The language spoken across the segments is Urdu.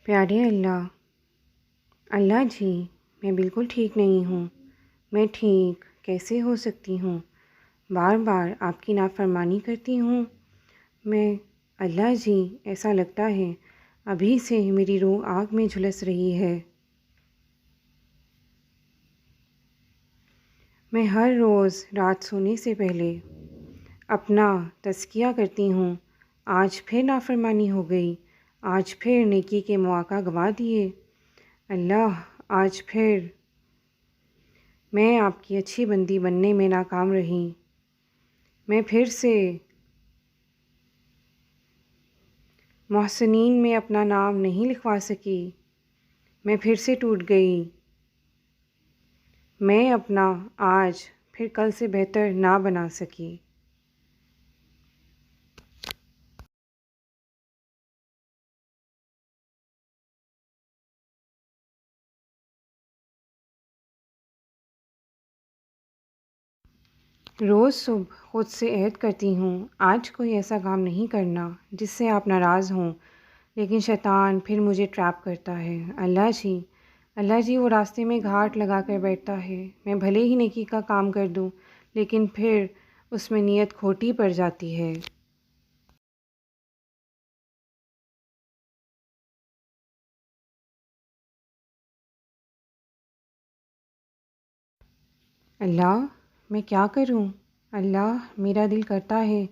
پیارے اللہ، اللہ جی میں بالکل ٹھیک نہیں ہوں۔ میں ٹھیک کیسے ہو سکتی ہوں؟ بار بار آپ کی نافرمانی کرتی ہوں میں۔ اللہ جی ایسا لگتا ہے ابھی سے میری روح آگ میں جھلس رہی ہے۔ میں ہر روز رات سونے سے پہلے اپنا تزکیہ کرتی ہوں۔ آج پھر نافرمانی ہو گئی، آج پھر نیکی کے مواقع گنوا دیے۔ اللہ آج پھر میں آپ کی اچھی بندی بننے میں ناکام رہی۔ میں پھر سے محسنین میں اپنا نام نہیں لکھوا سکی۔ میں پھر سے ٹوٹ گئی۔ میں اپنا آج پھر کل سے بہتر نہ بنا سکی۔ روز صبح خود سے عہد کرتی ہوں آج کوئی ایسا کام نہیں کرنا جس سے آپ ناراض ہوں، لیکن شیطان پھر مجھے ٹریپ کرتا ہے۔ اللہ جی وہ راستے میں گھاٹ لگا کر بیٹھتا ہے۔ میں بھلے ہی نیکی کا کام کر دوں لیکن پھر اس میں نیت کھوٹی پڑ جاتی ہے۔ اللہ میں کیا کروں؟ اللہ میرا دل کرتا ہے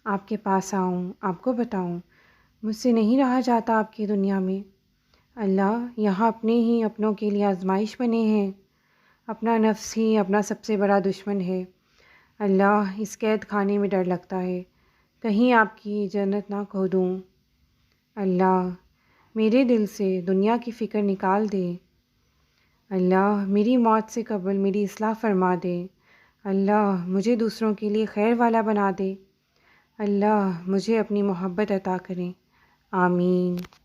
آپ کے پاس آؤں، آپ کو بتاؤں، مجھ سے نہیں رہا جاتا آپ کی دنیا میں۔ اللہ یہاں اپنے ہی اپنوں کے لیے آزمائش بنے ہیں۔ اپنا نفس ہی اپنا سب سے بڑا دشمن ہے۔ اللہ اس قید خانے میں ڈر لگتا ہے، کہیں آپ کی جنت نہ کھو دوں۔ اللہ میرے دل سے دنیا کی فکر نکال دے۔ اللہ میری موت سے قبل میری اصلاح فرما دے۔ اللہ مجھے دوسروں کے لیے خیر والا بنا دے۔ اللہ مجھے اپنی محبت عطا کریں۔ آمین۔